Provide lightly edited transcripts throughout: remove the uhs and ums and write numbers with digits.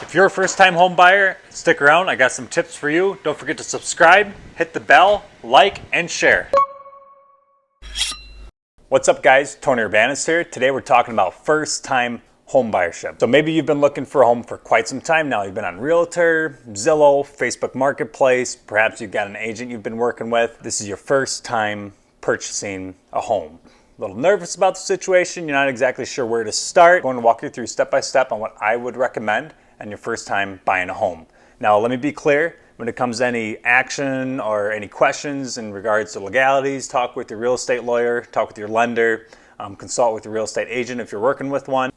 If you're a first-time home buyer, stick around. I got some tips for you. Don't forget to subscribe, hit the bell, like, and share. What's up, guys? Tony Urbanus here. Today we're talking about first-time home buyership. So maybe you've been looking for a home for quite some time now. You've been on Realtor, Zillow, Facebook Marketplace. Perhaps you've got an agent you've been working with. This is your first time purchasing a home. A little nervous about the situation. You're not exactly sure where to start. I'm going to walk you through step by step on what I would recommend and your first time buying a home. Now, let me be clear. When it comes to any action or any questions in regards to legalities, talk with your real estate lawyer, talk with your lender, consult with your real estate agent if you're working with one.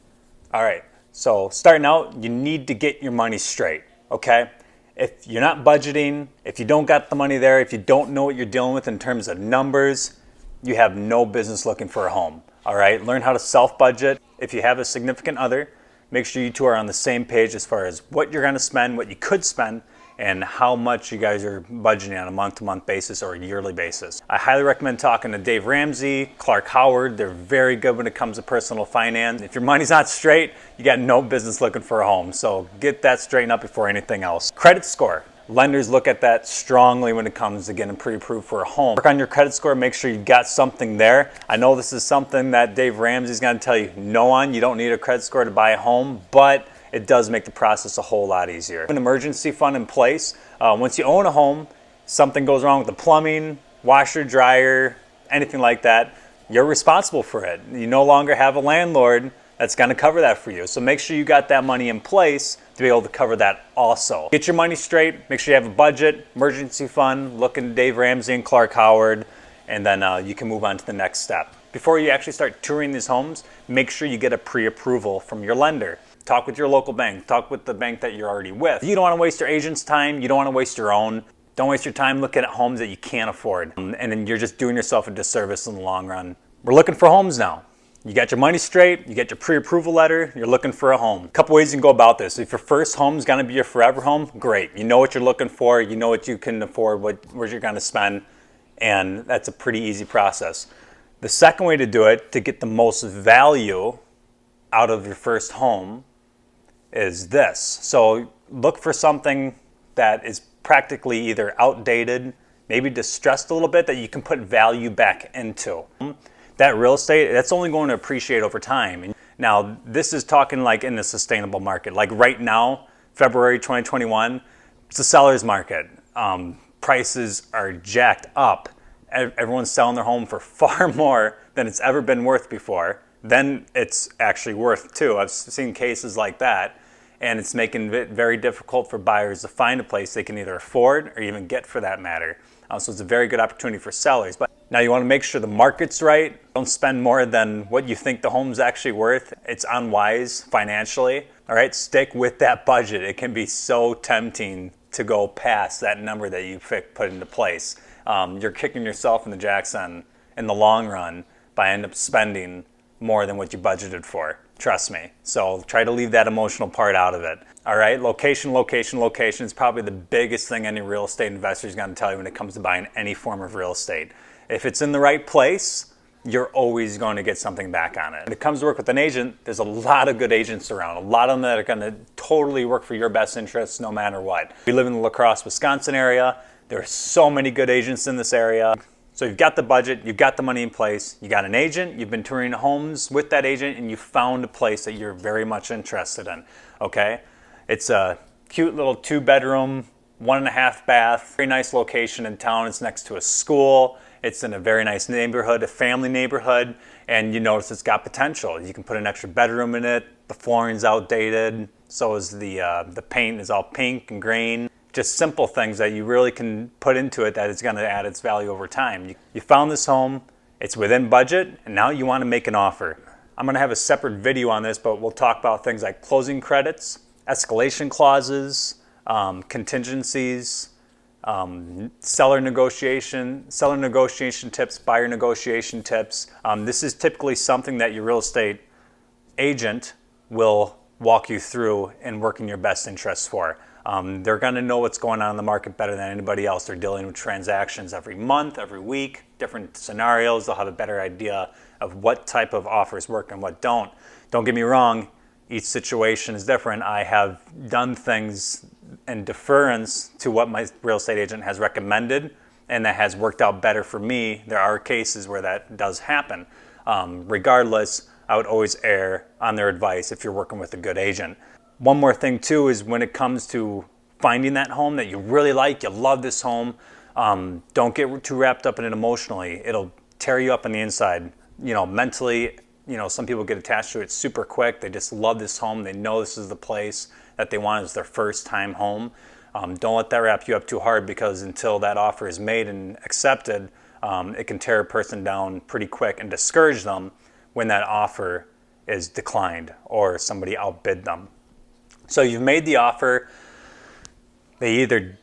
All right, so starting out, you need to get your money straight, okay? If you're not budgeting, if you don't got the money there, if you don't know what you're dealing with in terms of numbers, you have no business looking for a home, all right? Learn how to self-budget. If you have a significant other, make sure you two are on the same page as far as what you're gonna spend, what you could spend, and how much you guys are budgeting on a month-to-month basis or a yearly basis. I highly recommend talking to Dave Ramsey, Clark Howard. They're very good when it comes to personal finance. If your money's not straight, you got no business looking for a home. So get that straightened up before anything else. Credit score. Lenders look at that strongly when it comes to getting pre-approved for a home. Work on your credit score, make sure you got something there. I know this is something that Dave Ramsey's gonna tell you no on. You don't need a credit score to buy a home, but it does make the process a whole lot easier. An emergency fund in place. Once you own a home, something goes wrong with the plumbing, washer, dryer, anything like that, you're responsible for it. You no longer have a landlord that's gonna cover that for you. So make sure you got that money in place to be able to cover that also. Get your money straight, make sure you have a budget, emergency fund, look into Dave Ramsey and Clark Howard, and then you can move on to the next step. Before you actually start touring these homes, make sure you get a pre-approval from your lender. Talk with your local bank. Talk with the bank that you're already with. You don't want to waste your agent's time. You don't want to waste your own. Don't waste your time looking at homes that you can't afford. And then you're just doing yourself a disservice in the long run. We're looking for homes now. You got your money straight. You get your pre-approval letter. You're looking for a home. A couple ways you can go about this. If your first home is going to be your forever home, great. You know what you're looking for. You know what you can afford, what you're going to spend. And that's a pretty easy process. The second way to do it, to get the most value out of your first home, is this. So look for something that is practically either outdated, maybe distressed a little bit, that you can put value back into. That real estate, that's only going to appreciate over time. Now, this is talking like in the sustainable market. Like right now, February 2021, it's a seller's market. Prices are jacked up. Everyone's selling their home for far more than it's ever been worth before. Then it's actually worth too. I've seen cases like that. And it's making it very difficult for buyers to find a place they can either afford or even get for that matter. So it's a very good opportunity for sellers. But now you want to make sure the market's right. Don't spend more than what you think the home's actually worth. It's unwise financially. All right, stick with that budget. It can be so tempting to go past that number that you put into place. You're kicking yourself in the jacks in the long run by end up spending more than what you budgeted for. Trust me. So try to leave that emotional part out of it. All right, location, location, location is probably the biggest thing any real estate investor is going to tell you when it comes to buying any form of real estate. If it's in the right place, you're always going to get something back on it. When it comes to work with an agent, there's a lot of good agents around, a lot of them that are going to totally work for your best interests no matter what. We live in the La Crosse, Wisconsin area. There are so many good agents in this area. So you've got the budget, you've got the money in place, you got an agent, you've been touring homes with that agent, and you found a place that you're very much interested in, okay? It's a cute little 2-bedroom, 1.5 bath, very nice location in town. It's next to a school. It's in a very nice neighborhood, a family neighborhood, and you notice it's got potential. You can put an extra bedroom in it. The flooring's outdated, so is the paint is all pink and green. Just simple things that you really can put into it that is going to add its value over time. You found this home, it's within budget, and now you want to make an offer. I'm going to have a separate video on this, but we'll talk about things like closing credits, escalation clauses, contingencies, seller negotiation tips, buyer negotiation tips. This is typically something that your real estate agent will walk you through and work in your best interests for. They're going to know what's going on in the market better than anybody else. They're dealing with transactions every month, every week, different scenarios. They'll have a better idea of what type of offers work and what don't. Don't get me wrong, Each situation is different. I have done things in deference to what my real estate agent has recommended, and that has worked out better for me. There are cases where that does happen. Regardless, I would always err on their advice if you're working with a good agent. One more thing too is when it comes to finding that home that you really like, you love this home, don't get too wrapped up in it emotionally. It'll tear you up on the inside. Mentally, some people get attached to it super quick. They just love this home. They know this is the place that they want as their first time home. Don't let that wrap you up too hard, because until that offer is made and accepted, it can tear a person down pretty quick and discourage them when that offer is declined or somebody outbid them. So you've made the offer. They either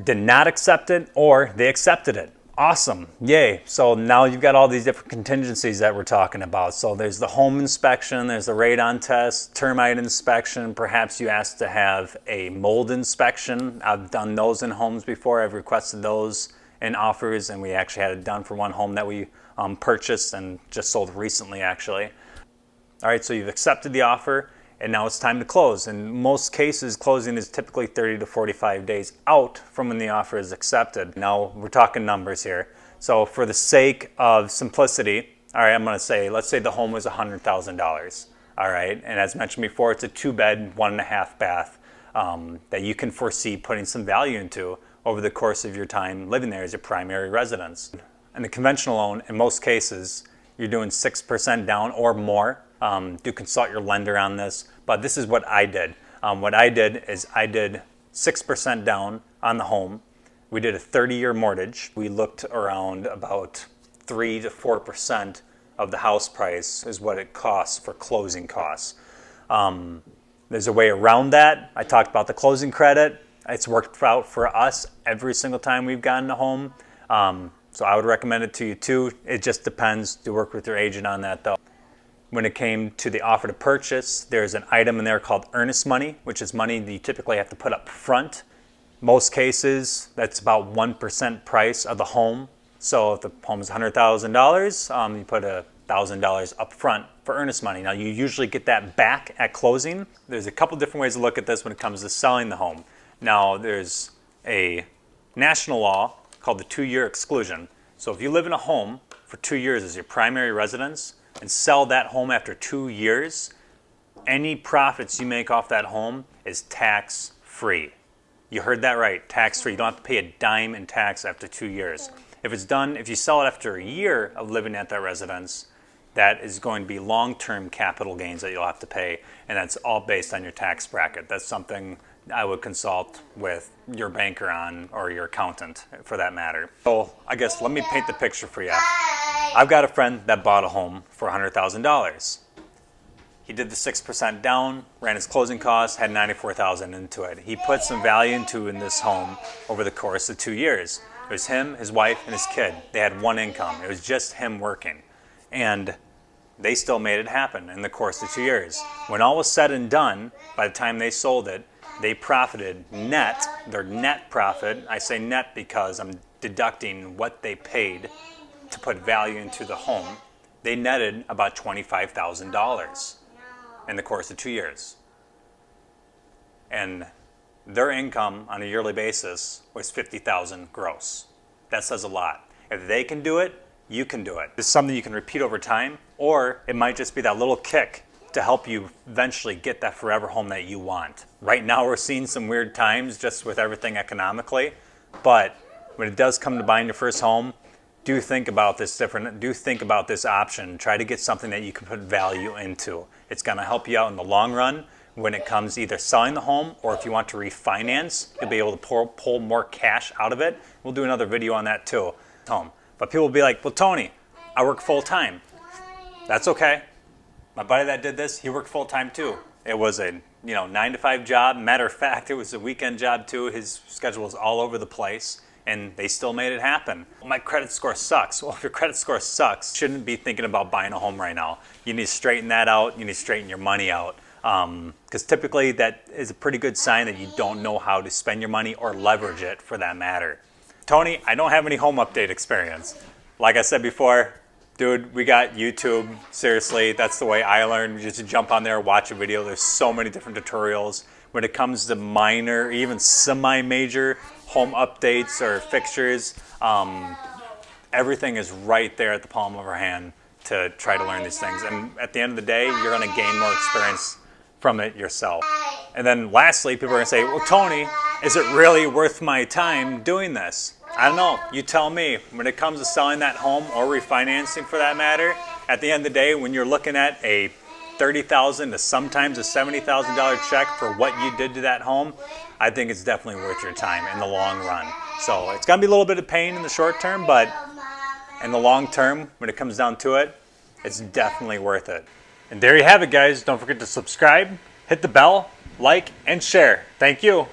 did not accept it or they accepted it. Awesome, yay. So now you've got all these different contingencies that we're talking about. So there's the home inspection, there's the radon test, termite inspection. Perhaps you asked to have a mold inspection. I've done those in homes before. I've requested those in offers, and we actually had it done for one home that we purchased and just sold recently, actually. All right, so you've accepted the offer, and now it's time to close. In most cases, closing is typically 30 to 45 days out from when the offer is accepted. Now we're talking numbers here. So for the sake of simplicity, all right, I'm gonna say, let's say the home was $100,000. All right, and as mentioned before, it's a 2-bed, 1.5 bath that you can foresee putting some value into over the course of your time living there as your primary residence. In the conventional loan, in most cases, you're doing 6% down or more. Do consult your lender on this, but this is what I did. What I did is I did 6% down on the home. We did a 30-year mortgage. We looked around about 3 to 4% of the house price is what it costs for closing costs. There's a way around that. I talked about the closing credit. It's worked out for us every single time we've gotten a home. So I would recommend it to you too. It just depends. Do work with your agent on that though. When it came to the offer to purchase, there's an item in there called Earnest Money, which is money that you typically have to put up front. Most cases, that's about 1% price of the home. So if the home is $100,000, you put $1,000 up front for earnest money. Now you usually get that back at closing. There's a couple different ways to look at this when it comes to selling the home. Now there's a national law called the 2-year exclusion. So if you live in a home for 2 years as your primary residence and sell that home after 2 years, any profits you make off that home is tax free. You heard that right, tax free. You don't have to pay a dime in tax after 2 years. If you sell it after a year of living at that residence, that is going to be long-term capital gains that you'll have to pay, and that's all based on your tax bracket. That's something I would consult with your banker on, or your accountant for that matter. So I guess let me paint the picture for you. I've got a friend that bought a home for $100,000. He did the 6% down, ran his closing costs, had $94,000 into it. He put some value in this home over the course of 2 years. It was him, his wife, and his kid. They had one income. It was just him working. And they still made it happen in the course of 2 years. When all was said and done, by the time they sold it, they profited net, their net profit. I say net because I'm deducting what they paid to put value into the home. They netted about $25,000 in the course of 2 years. And their income on a yearly basis was $50,000 gross. That says a lot. If they can do it, you can do it. It's something you can repeat over time, or it might just be that little kick to help you eventually get that forever home that you want. Right now we're seeing some weird times just with everything economically, but when it does come to buying your first home, do think about this option. Try to get something that you can put value into. It's gonna help you out in the long run when it comes to either selling the home, or if you want to refinance, you'll be able to pull more cash out of it. We'll do another video on that too. But people will be like, well, Tony, I work full time. That's okay. My buddy that did this, he worked full time too. It was a 9 to 5 job. Matter of fact, it was a weekend job too. His schedule was all over the place, and they still made it happen. My credit score sucks. Well, if your credit score sucks, you shouldn't be thinking about buying a home right now. You need to straighten that out. You need to straighten your money out. Because typically that is a pretty good sign that you don't know how to spend your money or leverage it for that matter. Tony, I don't have any home update experience. Like I said before, Dude, we got YouTube. Seriously, that's the way I learned. Just to jump on there, watch a video. There's so many different tutorials. When it comes to minor, even semi-major home updates or fixtures, everything is right there at the palm of our hand to try to learn these things. And at the end of the day, you're going to gain more experience from it yourself. And then lastly, people are going to say, well, Tony, is it really worth my time doing this? I don't know. You tell me. When it comes to selling that home or refinancing for that matter, at the end of the day, when you're looking at a $30,000 to sometimes a $70,000 check for what you did to that home, I think it's definitely worth your time in the long run. So it's going to be a little bit of pain in the short term, but in the long term, when it comes down to it, it's definitely worth it. And there you have it, guys. Don't forget to subscribe, hit the bell, like, and share. Thank you.